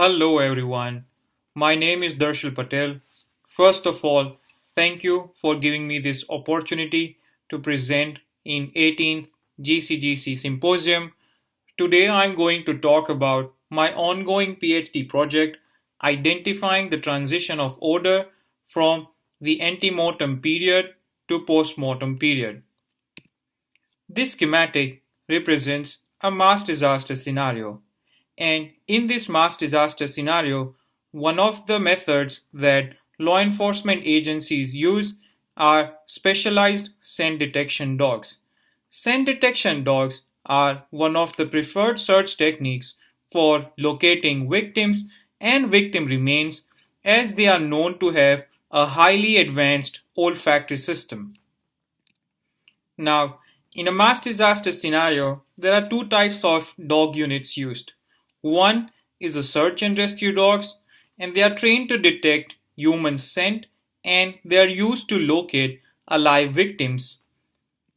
Hello everyone. My name is Patel. First of all, thank you for giving me this opportunity to present in 18th GCGC Symposium. Today I'm going to talk about my ongoing PhD project identifying the transition of odour from the antemortem period to postmortem period. This schematic represents a mass disaster scenario. And in this mass disaster scenario, one of the methods that law enforcement agencies use are specialized scent detection dogs. Scent detection dogs are one of the preferred search techniques for locating victims and victim remains, as they are known to have a highly advanced olfactory system. Now, in a mass disaster scenario, there are two types of dog units used. One is the search and rescue dogs, and they are trained to detect human scent and they are used to locate alive victims.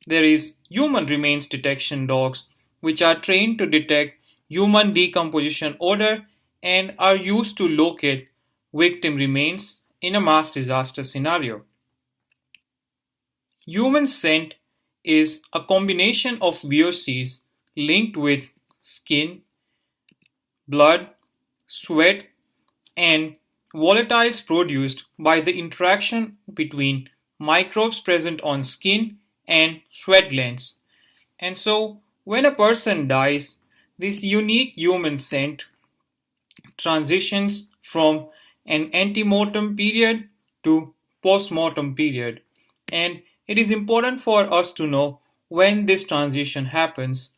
There is human remains detection dogs, which are trained to detect human decomposition odor and are used to locate victim remains in a mass disaster scenario. Human scent is a combination of VOCs linked with skin, blood, sweat, and volatiles produced by the interaction between microbes present on skin and sweat glands. And so, when a person dies, this unique human scent transitions from an antemortem period to postmortem period. And it is important for us to know when this transition happens,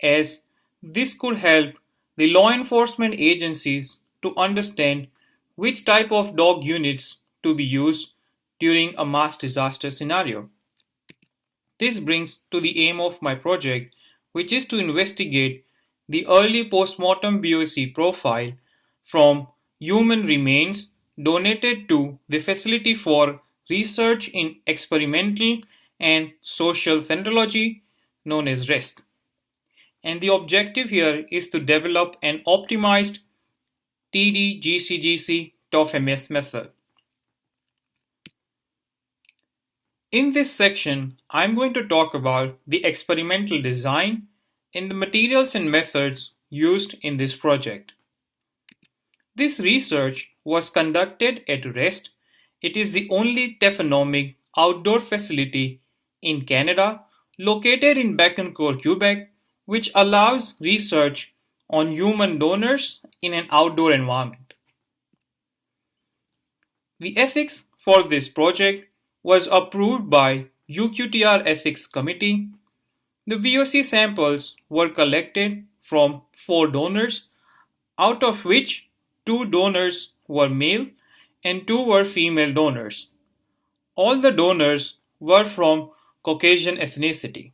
as this could help the law enforcement agencies to understand which type of dog units to be used during a mass disaster scenario. This brings to the aim of my project, which is to investigate the early postmortem VOC profile from human remains donated to the Facility for Research in Experimental and Social Thanatology, known as REST. And the objective here is to develop an optimized TD-GCGC TOF-MS method. In this section, I'm going to talk about the experimental design and the materials and methods used in this project. This research was conducted at REST. It is the only taphonomic outdoor facility in Canada located in Bécancour, Quebec, which allows research on human donors in an outdoor environment. The ethics for this project was approved by UQTR Ethics Committee. The VOC samples were collected from 4 donors, out of which 2 donors were male and 2 were female donors. All the donors were from Caucasian ethnicity.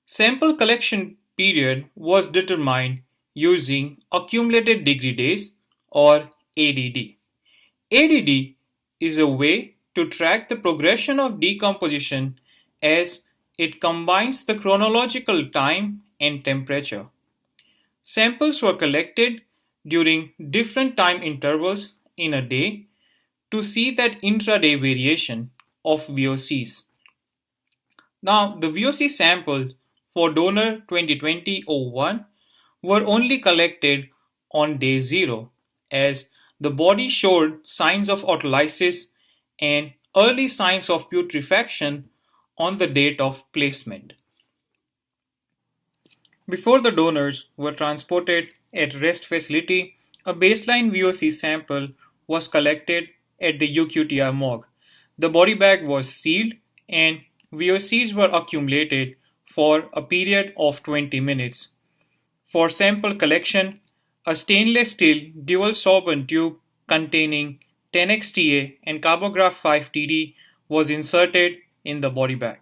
Sample collection period was determined using accumulated degree days, or ADD. ADD is a way to track the progression of decomposition as it combines the chronological time and temperature. Samples were collected during different time intervals in a day to see that intraday variation of VOCs. Now, the VOC samples for donor 2020-01 were only collected on day 0, as the body showed signs of autolysis and early signs of putrefaction on the date of placement. Before the donors were transported at REST facility, a baseline VOC sample was collected at the UQTR morgue. The body bag was sealed and VOCs were accumulated for a period of 20 minutes. For sample collection, a stainless steel dual sorbent tube containing 10xTA and carbograph 5TD was inserted in the body bag.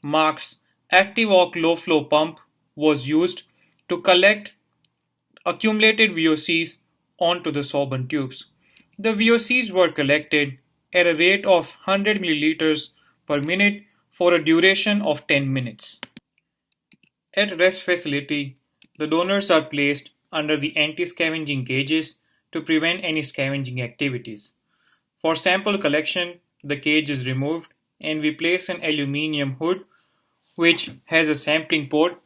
Mark's Active-Oc low-flow pump was used to collect accumulated VOCs onto the sorbent tubes. The VOCs were collected at a rate of 100 milliliters per minute for a duration of 10 minutes. At REST facility, the donors are placed under the anti-scavenging cages to prevent any scavenging activities. For sample collection, the cage is removed and we place an aluminium hood which has a sampling port.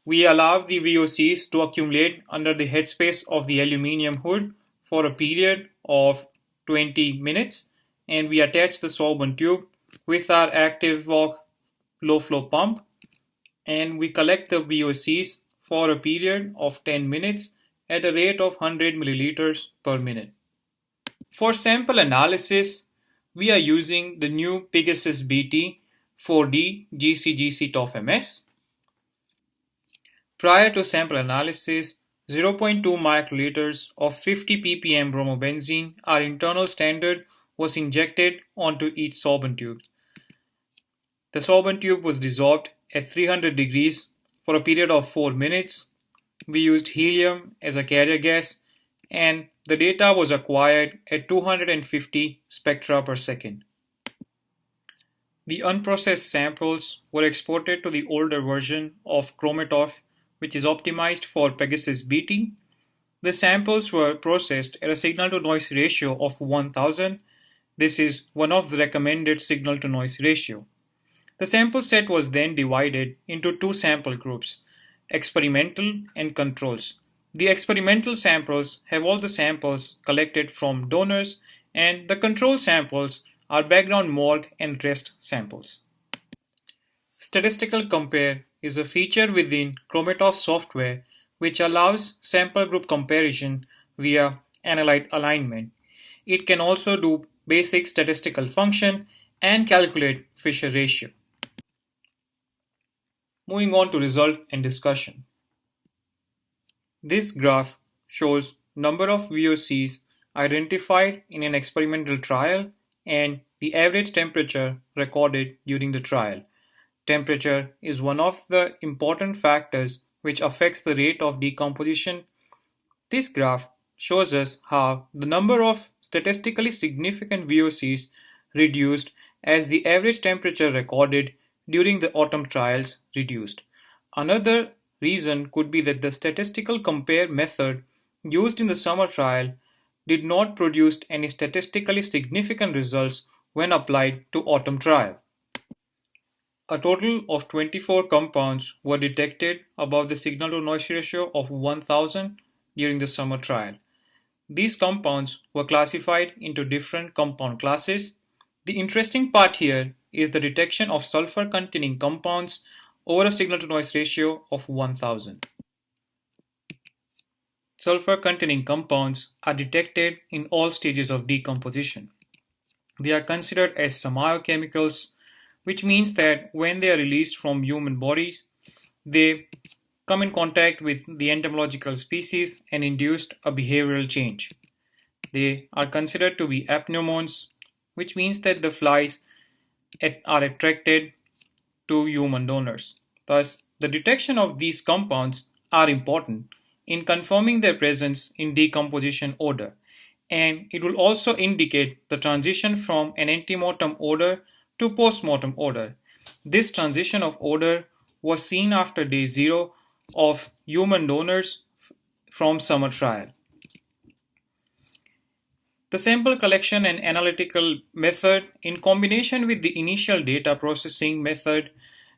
We allow the VOCs to accumulate under the headspace of the aluminium hood for a period of 20 minutes, and we attach the sorbent tube with our active walk low flow pump, and we collect the VOCs for a period of 10 minutes at a rate of 100 milliliters per minute. For sample analysis, we are using the new Pegasus BT 4D GCGC TOF-MS. Prior to sample analysis, 0.2 microliters of 50 ppm bromobenzene, our internal standard, was injected onto each sorbent tube. The sorbent tube was dissolved at 300 degrees for a period of 4 minutes. We used helium as a carrier gas, and the data was acquired at 250 spectra per second. The unprocessed samples were exported to the older version of Chromatograph, which is optimized for Pegasus BT. The samples were processed at a signal-to-noise ratio of 1000. This is one of the recommended signal-to-noise ratio. The sample set was then divided into two sample groups, experimental and controls. The experimental samples have all the samples collected from donors, and the control samples are background morgue and rest samples. Statistical Compare is a feature within Chromatograph software which allows sample group comparison via analyte alignment. It can also do basic statistical function and calculate Fisher ratio. Moving on to result and discussion. This graph shows number of VOCs identified in an experimental trial and the average temperature recorded during the trial. Temperature is one of the important factors which affects the rate of decomposition. This graph shows us how the number of statistically significant VOCs reduced as the average temperature recorded during the autumn trials reduced. Another reason could be that the statistical compare method used in the summer trial did not produce any statistically significant results when applied to autumn trial. A total of 24 compounds were detected above the signal-to-noise ratio of 1000 during the summer trial. These compounds were classified into different compound classes. The interesting part here is the detection of sulfur-containing compounds over a signal-to-noise ratio of 1000. Sulfur-containing compounds are detected in all stages of decomposition. They are considered as semiochemicals, which means that when they are released from human bodies, they come in contact with the entomological species and induce a behavioral change. They are considered to be apneumons, which means that the flies are attracted to human donors. Thus, the detection of these compounds are important in confirming their presence in decomposition odor, and it will also indicate the transition from an antemortem odor to postmortem odor. This transition of odor was seen after day 0 of human donors from summer trial. The sample collection and analytical method, in combination with the initial data processing method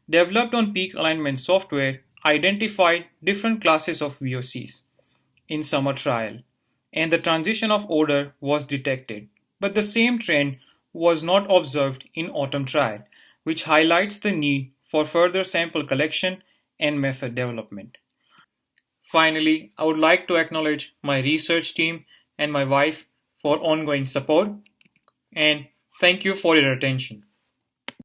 developed on peak alignment software, identified different classes of VOCs in summer trial, and the transition of odor was detected. But the same trend was not observed in autumn trial, which highlights the need for further sample collection and method development. Finally, I would like to acknowledge my research team and my wife for ongoing support, and thank you for your attention.